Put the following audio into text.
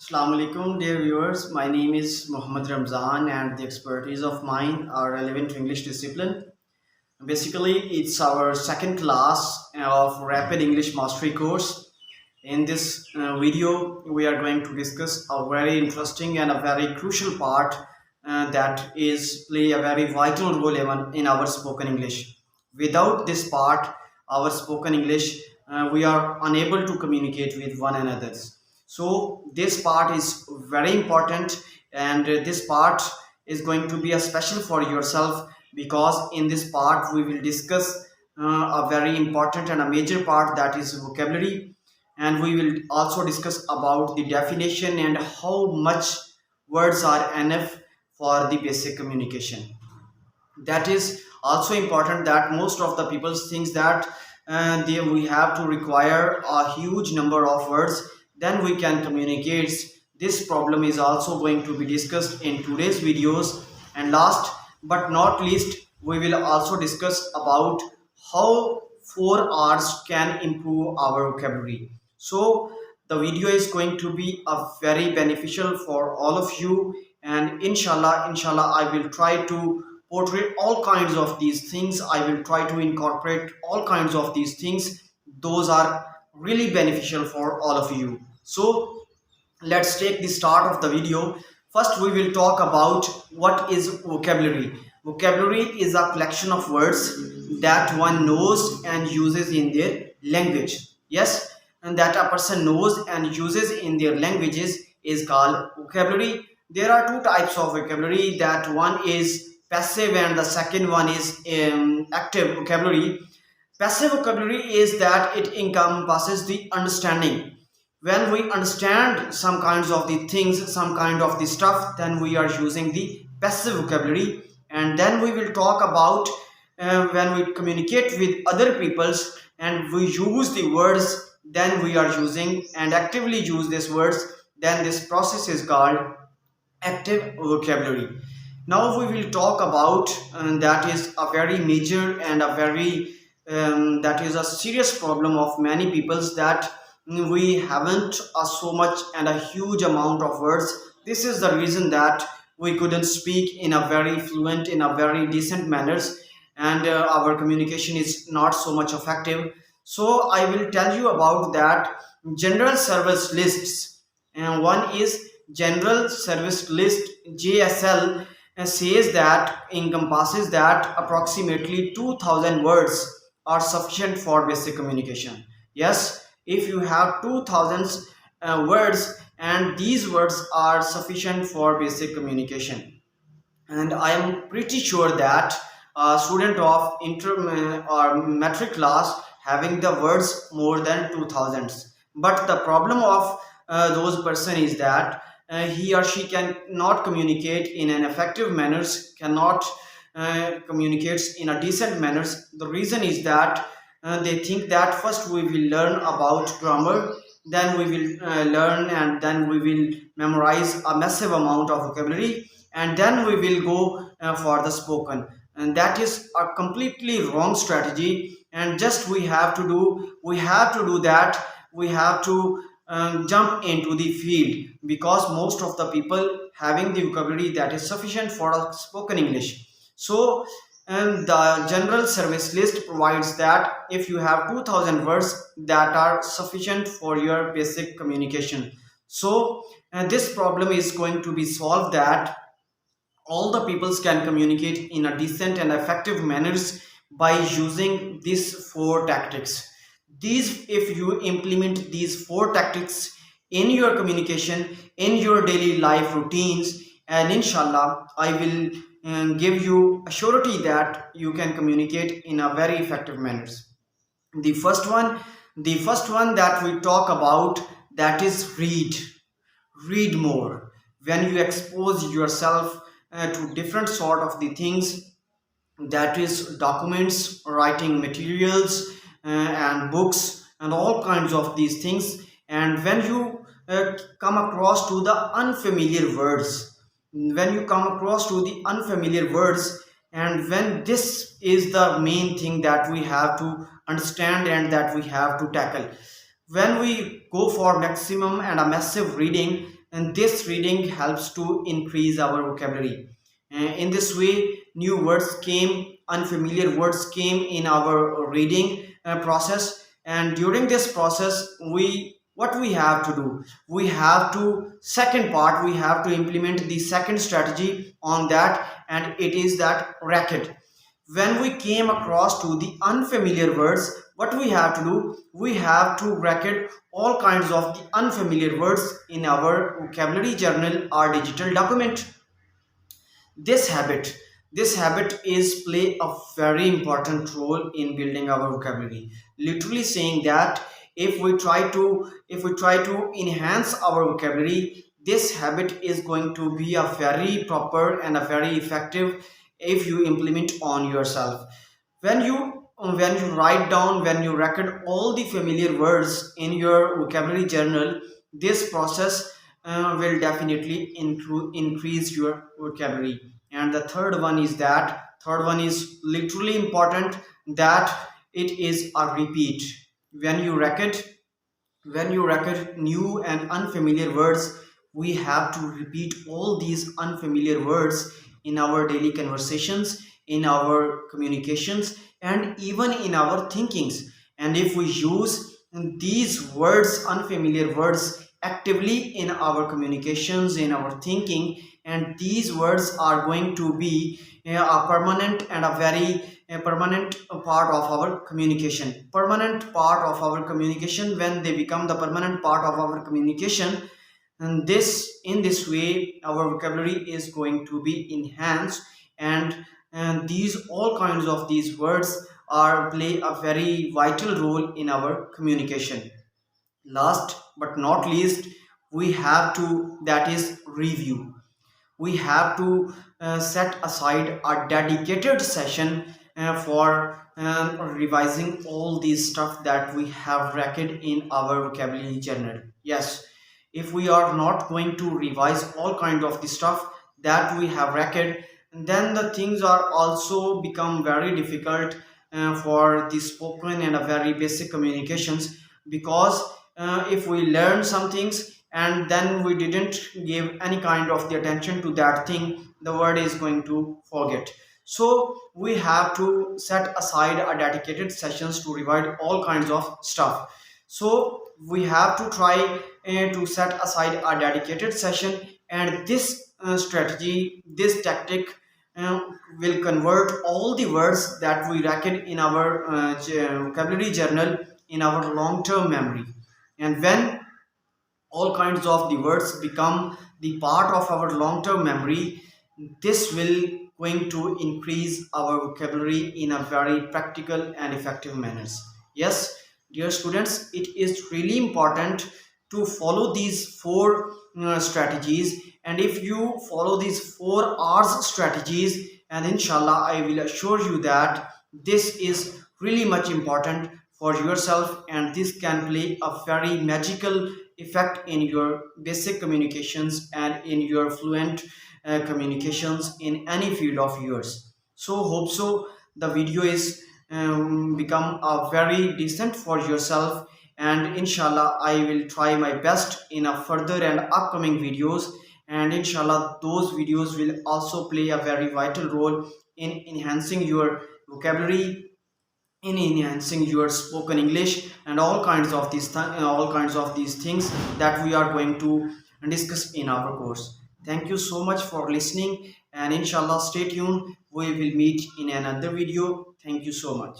Assalamu alaikum, dear viewers. My name is Muhammad Ramzan, and the expertise of mine are relevant to English discipline. Basically, it's our second class of Rapid English Mastery course. In this video, we are going to discuss a very interesting and a very crucial part that is play a very vital role even in our spoken English. Without this part, our spoken English, we are unable to communicate with one another. So this part is very important, and this part is going to be a special for yourself, because in this part we will discuss a very important and a major part, that is vocabulary, and we will also discuss about the definition and how much words are enough for the basic communication. That is also important, that most of the people thinks that we have to require a huge number of words, then we can communicate. This problem is also going to be discussed in today's videos. And last but not least, we will also discuss about how 4 R's can improve our vocabulary. So the video is going to be a very beneficial for all of you, and inshallah I will try to portray all kinds of these things. I will try to incorporate all kinds of these things. Those are really beneficial for all of you. So let's take the start of the video. First, we will talk about what is vocabulary. Vocabulary is a collection of words that one knows and uses in their language. Yes, and that a person knows and uses in their languages is called vocabulary. There are two types of vocabulary, that one is passive and the second one is active vocabulary. Passive vocabulary is that it encompasses the understanding. When we understand some kinds of the things, some kind of the stuff, then we are using the passive vocabulary. And then we will talk about when we communicate with other peoples and we use the words, then we are using and actively use these words, then this process is called active vocabulary. Now we will talk about that is a very major and a very that is a serious problem of many peoples, that we haven't so much and a huge amount of words. This is the reason that we couldn't speak in a very fluent, in a very decent manners, and our communication is not so much effective. So I will tell you about that general service lists, and one is general service list, JSL, says that encompasses that approximately 2000 words are sufficient for basic communication. Yes, if you have 2000 words, and these words are sufficient for basic communication. And I am pretty sure that a student of inter or metric class having the words more than 2000, but the problem of those person is that he or she cannot communicate in an effective manners, cannot communicates in a decent manners. The reason is that they think that first we will learn about grammar, then we will learn and then we will memorize a massive amount of vocabulary, and then we will go for the spoken. And that is a completely wrong strategy. And just we have to do that, we have to jump into the field, because most of the people having the vocabulary that is sufficient for a spoken English. So and the general service list provides that if you have 2000 words, that are sufficient for your basic communication. So this problem is going to be solved, that all the peoples can communicate in a decent and effective manners by using these four tactics. These, if you implement these four tactics in your communication, in your daily life routines, and inshallah I will give you a surety that you can communicate in a very effective manners. The first one, that we talk about, that is read more. When you expose yourself to different sort of the things, that is documents, writing materials, and books and all kinds of these things, and when you come across to the unfamiliar words, and when this is the main thing that we have to understand and that we have to tackle, when we go for maximum and a massive reading, and this reading helps to increase our vocabulary. In this way, new words came, unfamiliar words came in our reading process, and during this process, what we have to do, we have to second part, we have to implement the second strategy on that, and it is that racket. When we came across to the unfamiliar words, what we have to do, we have to bracket all kinds of the unfamiliar words in our vocabulary journal or digital document. This habit is play a very important role in building our vocabulary, literally saying that if we try to enhance our vocabulary, this habit is going to be a very proper and a very effective if you implement on yourself. When you write down, when you record all the familiar words in your vocabulary journal, this process will definitely increase your vocabulary. And the third one is literally important, that it is a repeat. When you record when you record new and unfamiliar words, we have to repeat all these unfamiliar words in our daily conversations, in our communications, and even in our thinkings. And if we use these words, unfamiliar words, actively in our communications, in our thinking, and these words are going to be a permanent and a very permanent part of our communication. When they become the permanent part of our communication, and in this way our vocabulary is going to be enhanced, and these all kinds of these words are play a very vital role in our communication. Last but not least, we have to, that is review. We have to set aside a dedicated session for revising all these stuff that we have recorded in our vocabulary journal. Yes, if we are not going to revise all kind of the stuff that we have recorded, then the things are also become very difficult for the spoken and a very basic communications. Because if we learn some things and then we didn't give any kind of the attention to that thing, the word is going to forget. So we have to set aside a dedicated sessions to revise all kinds of stuff. So we have to try to set aside a dedicated session, and this strategy, this tactic uh, will convert all the words that we record in our vocabulary journal in our long term memory. And when all kinds of the words become the part of our long term memory, this will going to increase our vocabulary in a very practical and effective manners. Yes, dear students, it is really important to follow these four strategies. And if you follow these 4 R's strategies, and inshallah I will assure you that this is really much important for yourself, and this can play a very magical effect in your basic communications and in your fluent communications in any field of yours. So hope so the video is become a very decent for yourself, and inshallah I will try my best in a further and upcoming videos, and inshallah those videos will also play a very vital role in enhancing your vocabulary, in enhancing your spoken English, and all kinds of these things that we are going to discuss in our course. Thank you so much for listening, and inshallah stay tuned. We will meet in another video. Thank you so much.